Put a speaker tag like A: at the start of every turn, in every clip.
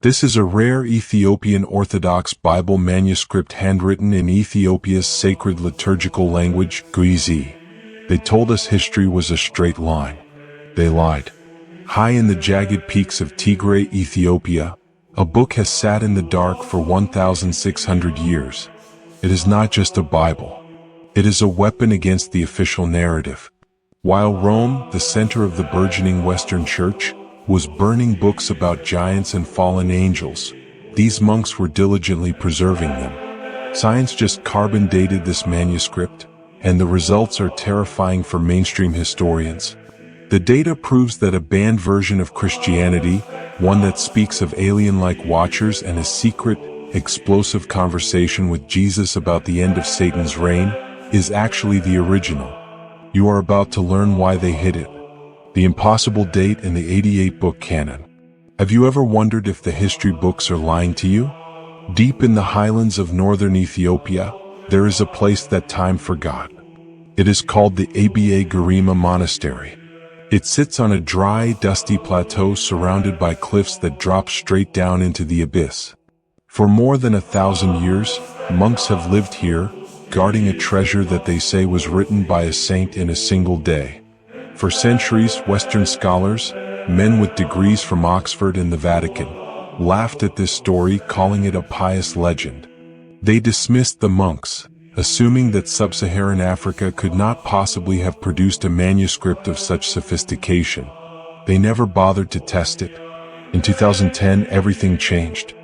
A: This is a rare Ethiopian Orthodox Bible manuscript handwritten in Ethiopia's sacred liturgical language, Ge'ez. They told us history was a straight line. They lied. High in the jagged peaks of Tigray, Ethiopia, a book has sat in the dark for 1,600 years. It is not just a Bible. It is a weapon against the official narrative. While Rome, the center of the burgeoning Western Church, was burning books about giants and fallen angels, these monks were diligently preserving them. Science just carbon dated this manuscript, and the results are terrifying for mainstream historians. The data proves that a banned version of Christianity, one that speaks of alien-like watchers and a secret, explosive conversation with Jesus about the end of Satan's reign, is actually the original. You are about to learn why they hid it. The impossible date in the 88-book canon. Have you ever wondered if the history books are lying to you? Deep in the highlands of northern Ethiopia, there is a place that time forgot. It is called the Garima Monastery. It sits on a dry, dusty plateau surrounded by cliffs that drop straight down into the abyss. For more than 1,000 years, monks have lived here, guarding a treasure that they say was written by a saint in a single day. For centuries, Western scholars, men with degrees from Oxford and the Vatican, laughed at this story, calling it a pious legend. They dismissed the monks, assuming that sub-Saharan Africa could not possibly have produced a manuscript of such sophistication. They never bothered to test it. In 2010, everything changed.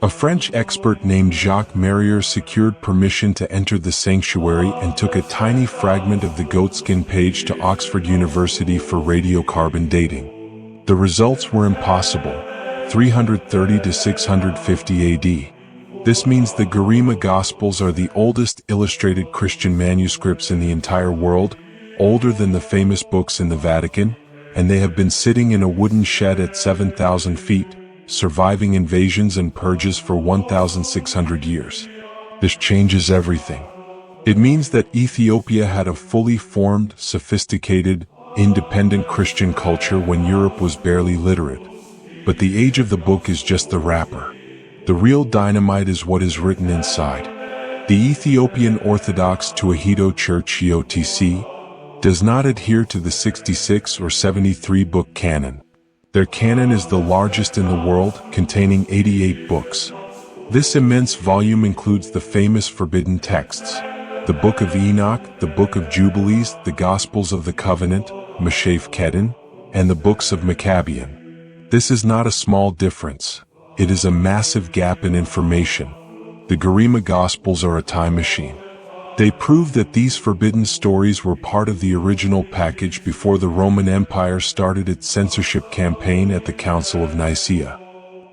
A: A French expert named Jacques Marier secured permission to enter the sanctuary and took a tiny fragment of the goatskin page to Oxford University for radiocarbon dating. The results were impossible, 330 to 650 AD. This means the Garima Gospels are the oldest illustrated Christian manuscripts in the entire world, older than the famous books in the Vatican, and they have been sitting in a wooden shed at 7,000 feet, surviving invasions and purges for 1,600 years. This changes everything. It means that Ethiopia had a fully formed, sophisticated, independent Christian culture when Europe was barely literate. But the age of the book is just the wrapper. The real dynamite is what is written inside. The Ethiopian Orthodox Tewahedo Church (EOTC) does not adhere to the 66 or 73 book canon. Their canon is the largest in the world, containing 88 books. This immense volume includes the famous forbidden texts, the Book of Enoch, the Book of Jubilees, the Gospels of the Covenant, Meshaf Kedin, and the books of Maccabean. This is not a small difference. It is a massive gap in information. The Garima Gospels are a time machine. They prove that these forbidden stories were part of the original package before the Roman Empire started its censorship campaign at the Council of Nicaea.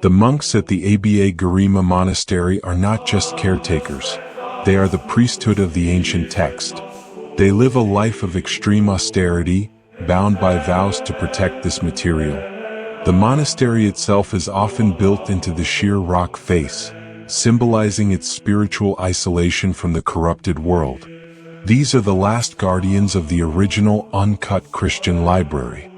A: The monks at the Garima Monastery are not just caretakers. They are the priesthood of the ancient text. They live a life of extreme austerity, bound by vows to protect this material. The monastery itself is often built into the sheer rock face, symbolizing its spiritual isolation from the corrupted world. These are the last guardians of the original uncut Christian library.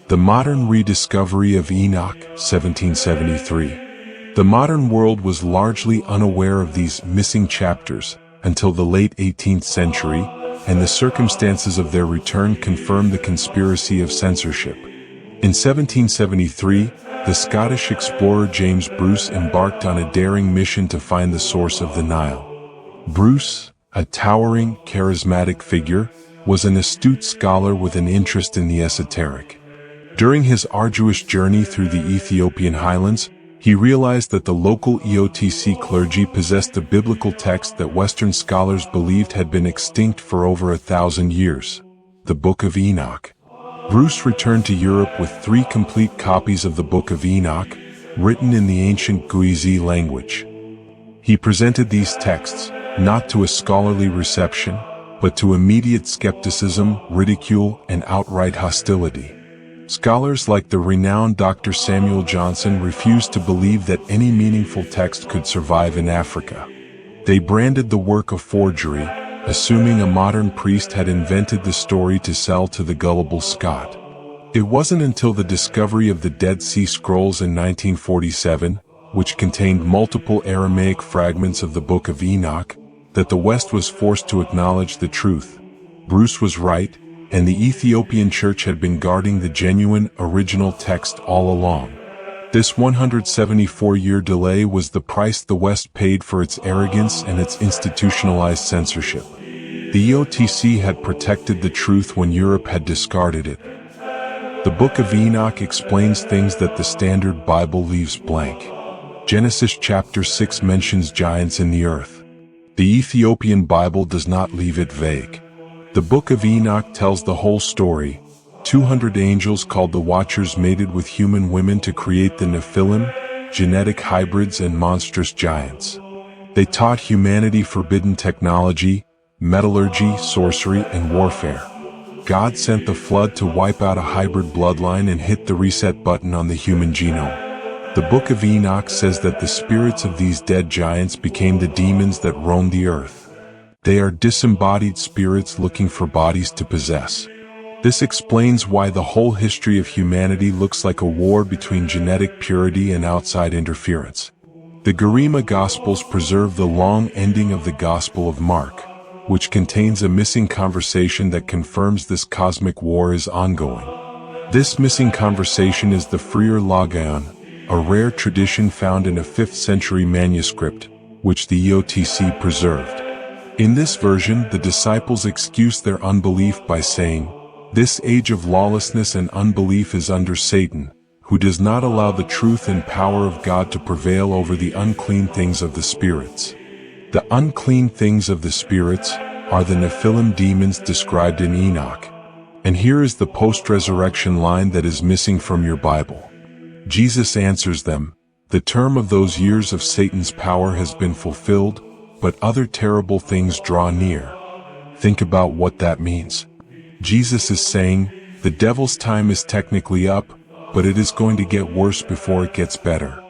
A: The modern rediscovery of Enoch, 1773. The modern world was largely unaware of these missing chapters until the late 18th century, and the circumstances of their return confirmed the conspiracy of censorship. In 1773, the Scottish explorer James Bruce embarked on a daring mission to find the source of the Nile. Bruce, a towering, charismatic figure, was an astute scholar with an interest in the esoteric. During his arduous journey through the Ethiopian highlands, he realized that the local EOTC clergy possessed a biblical text that Western scholars believed had been extinct for over 1,000 years, the Book of Enoch. Bruce returned to Europe with 3 complete copies of the Book of Enoch, written in the ancient Ge'ez language. He presented these texts, not to a scholarly reception, but to immediate skepticism, ridicule, and outright hostility. Scholars like the renowned Dr. Samuel Johnson refused to believe that any meaningful text could survive in Africa. They branded the work a forgery, assuming a modern priest had invented the story to sell to the gullible Scot. It wasn't until the discovery of the Dead Sea Scrolls in 1947, which contained multiple Aramaic fragments of the Book of Enoch, that the West was forced to acknowledge the truth. Bruce was right, and the Ethiopian church had been guarding the genuine, original text all along. This 174-year delay was the price the West paid for its arrogance and its institutionalized censorship. The EOTC had protected the truth when Europe had discarded it. The Book of Enoch explains things that the Standard Bible leaves blank. Genesis chapter 6 mentions giants in the earth. The Ethiopian Bible does not leave it vague. The Book of Enoch tells the whole story. 200 angels called the Watchers mated with human women to create the Nephilim, genetic hybrids and monstrous giants. They taught humanity forbidden technology, metallurgy, sorcery, and warfare. God sent the flood to wipe out a hybrid bloodline and hit the reset button on the human genome. The Book of Enoch says that the spirits of these dead giants became the demons that roam the earth. They are disembodied spirits looking for bodies to possess. This explains why the whole history of humanity looks like a war between genetic purity and outside interference. The Garima Gospels preserve the long ending of the Gospel of Mark, which contains a missing conversation that confirms this cosmic war is ongoing. This missing conversation is the Freer Logion, a rare tradition found in a 5th century manuscript, which the EOTC preserved. In this version, the disciples excuse their unbelief by saying, "This age of lawlessness and unbelief is under Satan, who does not allow the truth and power of God to prevail over the unclean things of the spirits." The unclean things of the spirits are the Nephilim demons described in Enoch. And here is the post-resurrection line that is missing from your Bible. Jesus answers them, "The term of those years of Satan's power has been fulfilled, but other terrible things draw near." Think about what that means. Jesus is saying, the devil's time is technically up, but it is going to get worse before it gets better.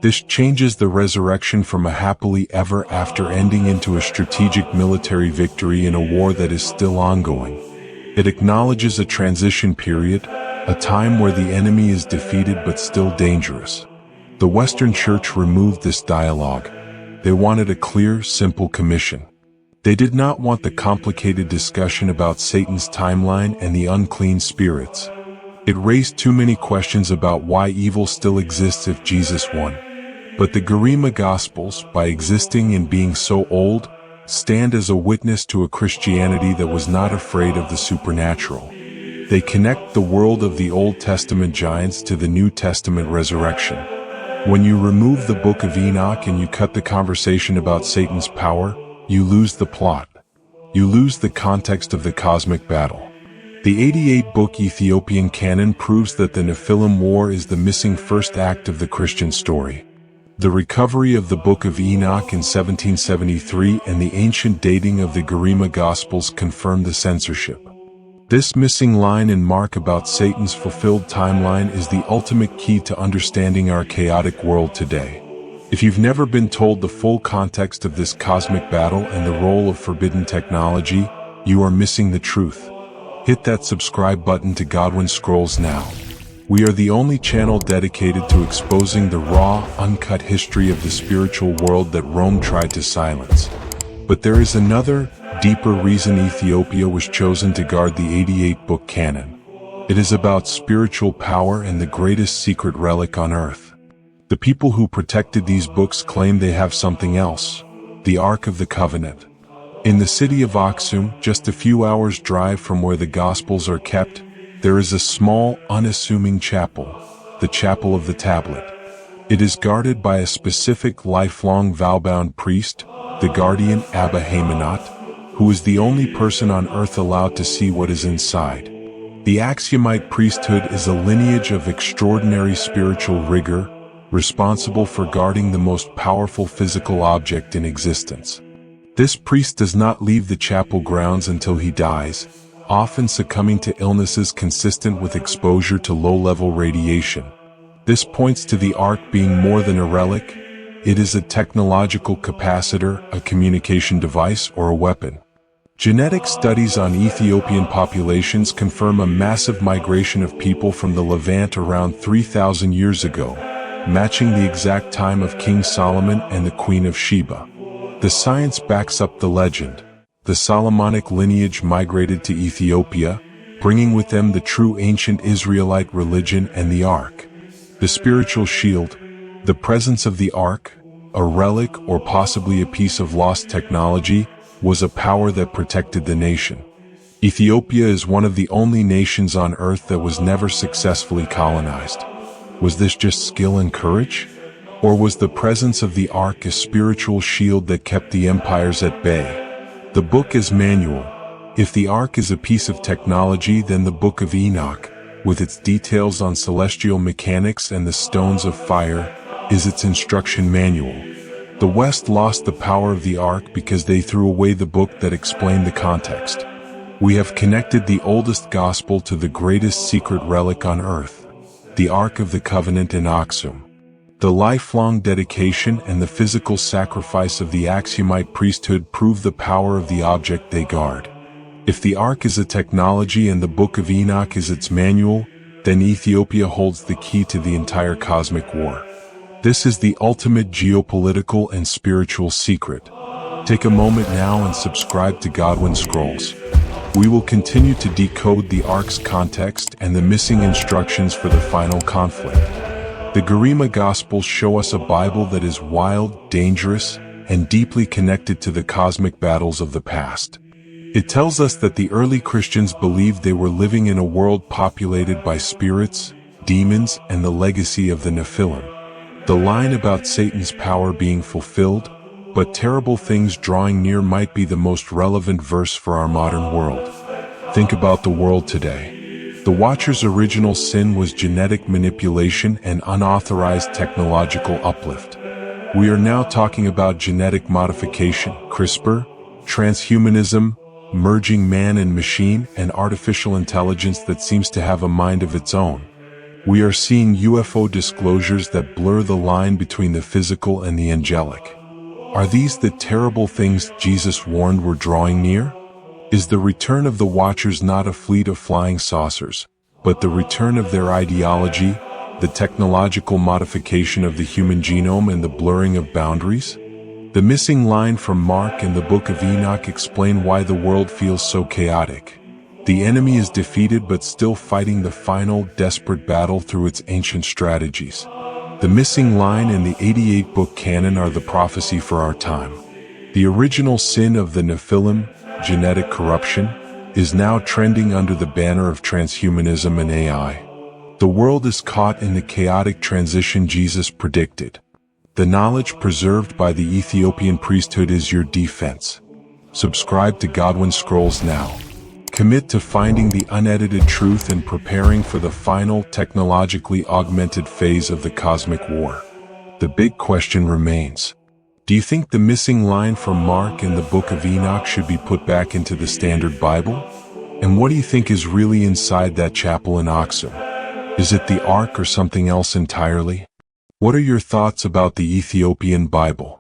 A: This changes the resurrection from a happily ever after ending into a strategic military victory in a war that is still ongoing. It acknowledges a transition period, a time where the enemy is defeated but still dangerous. The Western Church removed this dialogue. They wanted a clear, simple commission. They did not want the complicated discussion about Satan's timeline and the unclean spirits. It raised too many questions about why evil still exists if Jesus won. But the Garima Gospels, by existing and being so old, stand as a witness to a Christianity that was not afraid of the supernatural. They connect the world of the Old Testament giants to the New Testament resurrection. When you remove the Book of Enoch and you cut the conversation about Satan's power, you lose the plot. You lose the context of the cosmic battle. The 88-book Ethiopian canon proves that the Nephilim War is the missing first act of the Christian story. The recovery of the Book of Enoch in 1773 and the ancient dating of the Garima Gospels confirm the censorship. This missing line in Mark about Satan's fulfilled timeline is the ultimate key to understanding our chaotic world today. If you've never been told the full context of this cosmic battle and the role of forbidden technology, you are missing the truth. Hit that subscribe button to Godwin Scrolls now. We are the only channel dedicated to exposing the raw, uncut history of the spiritual world that Rome tried to silence. But there is another, deeper reason Ethiopia was chosen to guard the 88-book canon. It is about spiritual power and the greatest secret relic on earth. The people who protected these books claim they have something else, the Ark of the Covenant. In the city of Aksum, just a few hours' drive from where the Gospels are kept, there is a small, unassuming chapel, the Chapel of the Tablet. It is guarded by a specific lifelong vow-bound priest, the guardian Abba Haymanot, who is the only person on earth allowed to see what is inside. The Axiomite priesthood is a lineage of extraordinary spiritual rigor, responsible for guarding the most powerful physical object in existence. This priest does not leave the chapel grounds until he dies, often succumbing to illnesses consistent with exposure to low-level radiation. This points to the Ark being more than a relic. It is a technological capacitor, a communication device, or a weapon. Genetic studies on Ethiopian populations confirm a massive migration of people from the Levant around 3,000 years ago. matching the exact time of King Solomon and the Queen of Sheba. The science backs up the legend. The Solomonic lineage migrated to Ethiopia, bringing with them the true ancient Israelite religion and the Ark. The spiritual shield, the presence of the Ark, a relic or possibly a piece of lost technology, was a power that protected the nation. Ethiopia is one of the only nations on earth that was never successfully colonized. Was this just skill and courage? Or was the presence of the Ark a spiritual shield that kept the empires at bay? The book is manual. If the Ark is a piece of technology, then the Book of Enoch, with its details on celestial mechanics and the stones of fire, is its instruction manual. The West lost the power of the Ark because they threw away the book that explained the context. We have connected the oldest gospel to the greatest secret relic on earth, the Ark of the Covenant in Aksum. The lifelong dedication and the physical sacrifice of the Aksumite priesthood prove the power of the object they guard. If the Ark is a technology and the Book of Enoch is its manual, then Ethiopia holds the key to the entire cosmic war. This is the ultimate geopolitical and spiritual secret. Take a moment now and subscribe to Godwin Scrolls. We will continue to decode the Ark's context and the missing instructions for the final conflict. The Garima Gospels show us a Bible that is wild, dangerous, and deeply connected to the cosmic battles of the past. It tells us that the early Christians believed they were living in a world populated by spirits, demons, and the legacy of the Nephilim. The line about Satan's power being fulfilled, but terrible things drawing near might be the most relevant verse for our modern world. Think about the world today. The Watcher's original sin was genetic manipulation and unauthorized technological uplift. We are now talking about genetic modification, CRISPR, transhumanism, merging man and machine, and artificial intelligence that seems to have a mind of its own. We are seeing UFO disclosures that blur the line between the physical and the angelic. Are these the terrible things Jesus warned were drawing near? Is the return of the Watchers not a fleet of flying saucers, but the return of their ideology, the technological modification of the human genome and the blurring of boundaries? The missing line from Mark and the Book of Enoch explain why the world feels so chaotic. The enemy is defeated but still fighting the final, desperate battle through its ancient strategies. The missing line in the 88-book canon are the prophecy for our time. The original sin of the Nephilim, genetic corruption, is now trending under the banner of transhumanism and AI. The world is caught in the chaotic transition Jesus predicted. The knowledge preserved by the Ethiopian priesthood is your defense. Subscribe to Godwin Scrolls now. Commit to finding the unedited truth and preparing for the final technologically augmented phase of the cosmic war. The big question remains. Do you think the missing line from Mark in the Book of Enoch should be put back into the Standard Bible? And what do you think is really inside that chapel in Aksum? Is it the Ark or something else entirely? What are your thoughts about the Ethiopian Bible?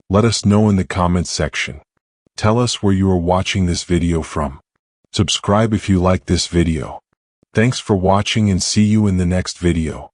A: Let us know in the comments section. Tell us where you are watching this video from. Subscribe if you like this video. Thanks for watching and see you in the next video.